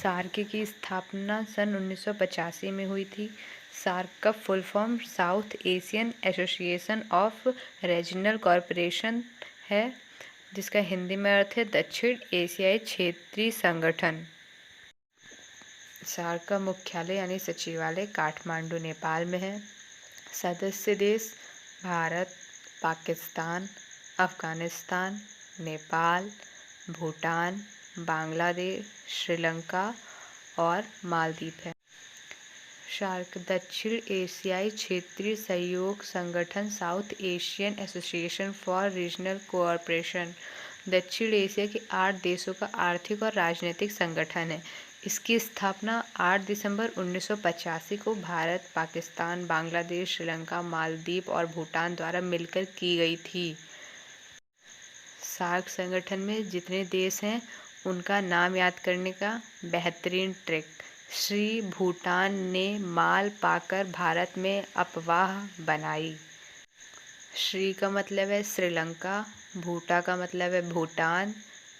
SAARC की स्थापना सन 1985 में हुई थी। सार्क का full form south Asian association of regional corporation है, जिसका हिंदी में अर्थ है दक्षिण एशियाई क्षेत्रीय संगठन। सार्क का मुख्यालय यानी सचिवालय काठमांडू, नेपाल में है। सदस्य देश भारत, पाकिस्तान, अफगानिस्तान, नेपाल, भूटान, बांग्लादेश, श्रीलंका और मालदीव है। सार्क दक्षिण एशियाई क्षेत्रीय सहयोग संगठन south Asian association for regional cooperation दक्षिण एशिया के 8 देशों का आर्थिक और राजनीतिक संगठन है। इसकी स्थापना 8 दिसंबर 1985 को भारत, पाकिस्तान, बांग्लादेश, श्रीलंका, मालदीव और भूटान द्वारा मिलकर की गई थी। सार्क संगठन में जितने देश हैं उनका नाम याद करने का बेहतरीन ट्रिक। श्री भूटान ने माल पाकर भारत में अफवाह बनाई। श्री का मतलब है श्रीलंका, भूटा का मतलब है भूटान,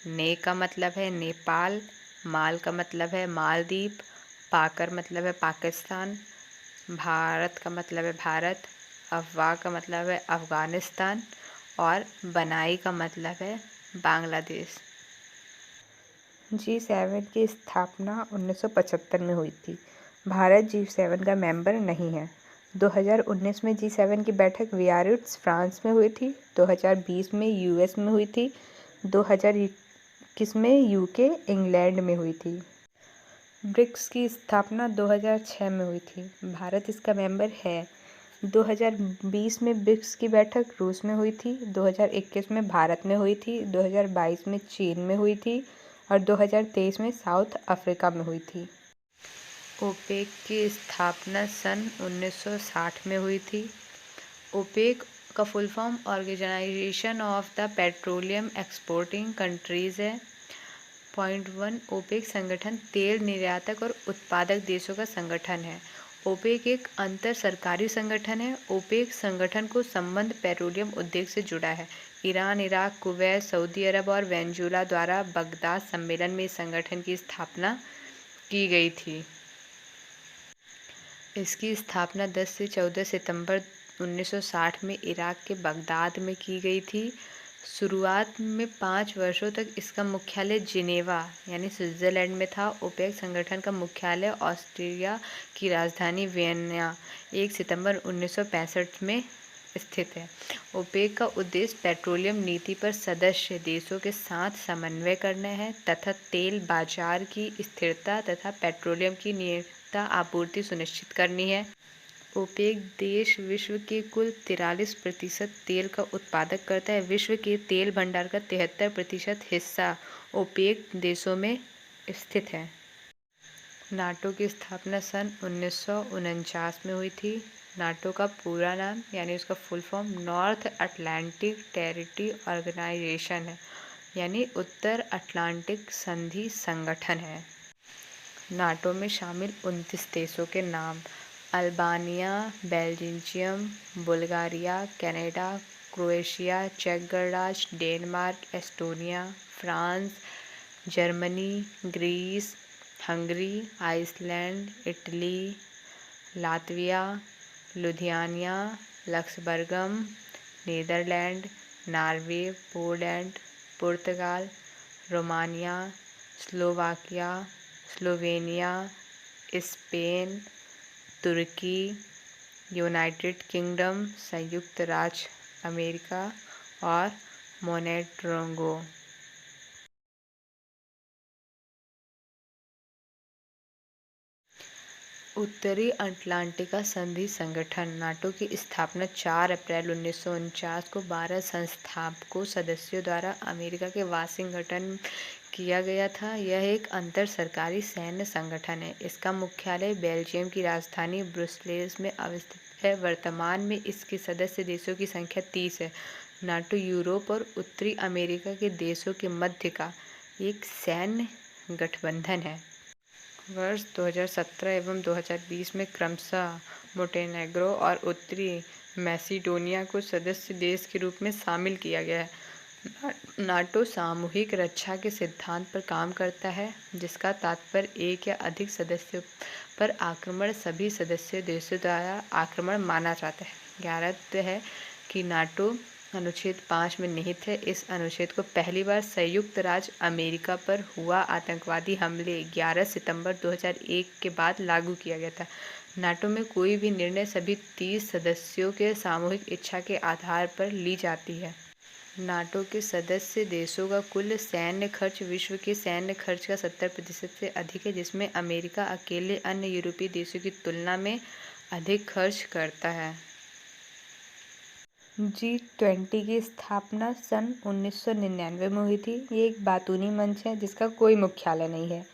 ने का मतलब है नेपाल, माल का मतलब है मालदीव, पाकर मतलब है पाकिस्तान, भारत का मतलब है भारत, अफवाह का मतलब है अफगानिस्तान और बनाई का मतलब है बांग्लादेश। G7 की स्थापना 1975 में हुई थी। भारत G7 का मेंबर नहीं है। 2019 में G7 की बैठक बियारिट्ज, फ्रांस में हुई थी। 2020 में यूएस में हुई थी। 2021 में यूके, इंग्लैंड में हुई थी। ब्रिक्स की स्थापना 2006 में हुई थी। भारत इसका मेंबर है। 2020 में ब्रिक्स की बैठक रूस में हुई थी। 2021 में भारत में हुई थी। 2022 में चीन में हुई थी और 2023 में साउथ अफ्रीका में हुई थी। ओपेक की स्थापना सन 1960 में हुई थी। ओपेक का full form organisation of the petroleum exporting countries है। पॉइंट 1, ओपेक संगठन तेल निर्यातक और उत्पादक देशों का संगठन है। ओपेक एक अंतर सरकारी संगठन है। ओपेक संगठन को संबंध पेट्रोलियम उद्योग से जुड़ा है। ईरान, इराक, कुवैत, सऊदी अरब और वेनेजुएला द्वारा बगदाद सम्मेलन में इस संगठन की स्थापना की गई थी। इसकी स्थापना 10 से 14 सितंबर 1960 में इराक के बगदाद में की गई थी। शुरुआत में 5 वर्षों तक इसका मुख्यालय जिनेवा यानी स्विट्ज़रलैंड में था। ओपेक संगठन का मुख्यालय ऑस्ट्रिया की राजधानी वियना 1 सितंबर 1965 में स्थित है। ओपेक का उद्देश्य पेट्रोलियम नीति पर सदस्य देशों के साथ समन्वय करना है तथा तेल बाजार की स्थिरता तथा पेट्रोलियम की नियमित आपूर्ति सुनिश्चित करनी है। ओपेक देश विश्व के कुल 43% तेल का उत्पादक करता है। विश्व के तेल भंडार का 73% हिस्सा ओपेक देशों में स्थित है। नाटो की स्थापना सन 1949 में हुई थी। नाटो का पूरा नाम यानी उसका full form North Atlantic territory organisation है, यानी उत्तर अटलांटिक संधि संगठन है। नाटो में शामिल 29 देशों के नाम: Albania, Belgium, Bulgaria, Canada, Croatia, चेक गणराज्य, Denmark, Estonia, France, Germany, Greece, Hungary, Iceland, Italy, Latvia, Lithuania, Luxembourg, Netherlands, Norway, Poland, पुर्तगाल, रोमानिया, स्लोवाकिया, स्लोवेनिया, स्पेन, तुर्की, यूनाइटेड किंगडम, संयुक्त राज्य अमेरिका और मोनेट्रोंगो। उत्तरी अटलांटिका संधि संगठन नाटो की स्थापना 4 अप्रैल 1949 को 12 संस्थापकों सदस्यों द्वारा अमेरिका के वाशिंगटन किया गया था। यह एक अंतर सरकारी सैन्य संगठन है। इसका मुख्यालय बेल्जियम की राजधानी ब्रुसेल्स में अवस्थित है। वर्तमान में इसके सदस्य देशों की संख्या 30 है। नाटो यूरोप और उत्तरी अमेरिका के देशों के मध्य का एक सैन्य गठबंधन है। वर्ष 2017 एवं 2020 में क्रमशः मोंटेनेग्रो और उत्तरी मैसिडोनिया को सदस्य देश के रूप में शामिल किया गया है। नाटो सामूहिक रक्षा के सिद्धांत पर काम करता है, जिसका तात्पर्य एक या अधिक सदस्यों पर आक्रमण सभी सदस्य देशों द्वारा आक्रमण माना जाता है। 11 है कि नाटो अनुच्छेद 5 में निहित है। इस अनुच्छेद को पहली बार संयुक्त राज्य अमेरिका पर हुआ आतंकवादी हमले 11 सितंबर 2001 के बाद लागू किया गया था। नाटो में कोई भी निर्णय सभी 30 सदस्यों के सामूहिक इच्छा के आधार पर ली जाती है। नाटो के सदस्य देशों का कुल सैन्य खर्च विश्व के सैन्य खर्च का 70% से अधिक है, जिसमें अमेरिका अकेले अन्य यूरोपीय देशों की तुलना में अधिक खर्च करता है। G20 की स्थापना सन 1999 में हुई थी। ये एक बातूनी मंच है जिसका कोई मुख्यालय नहीं है।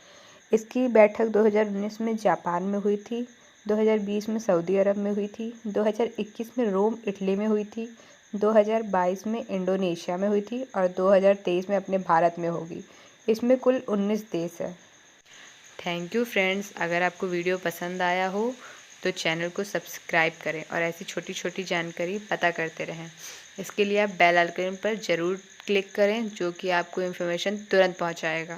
इसकी बैठक 2019 में जापान में हुई थी, 2020 में सऊदी अरब में हुई थी, 2021 में रोम इटली में हुई थी, 2022 में इंडोनेशिया में हुई थी और 2023 में अपने भारत में होगी। इसमें कुल 19 देश है। Thank you friends. अगर आपको वीडियो पसंद आया हो तो चैनल को सब्सक्राइब करें और ऐसी छोटी छोटी जानकारी पता करते रहें। इसके लिए आप बेल आइकन पर ज़रूर क्लिक करें, जो कि आपको इन्फॉर्मेशन तुरंत पहुंचाएगा।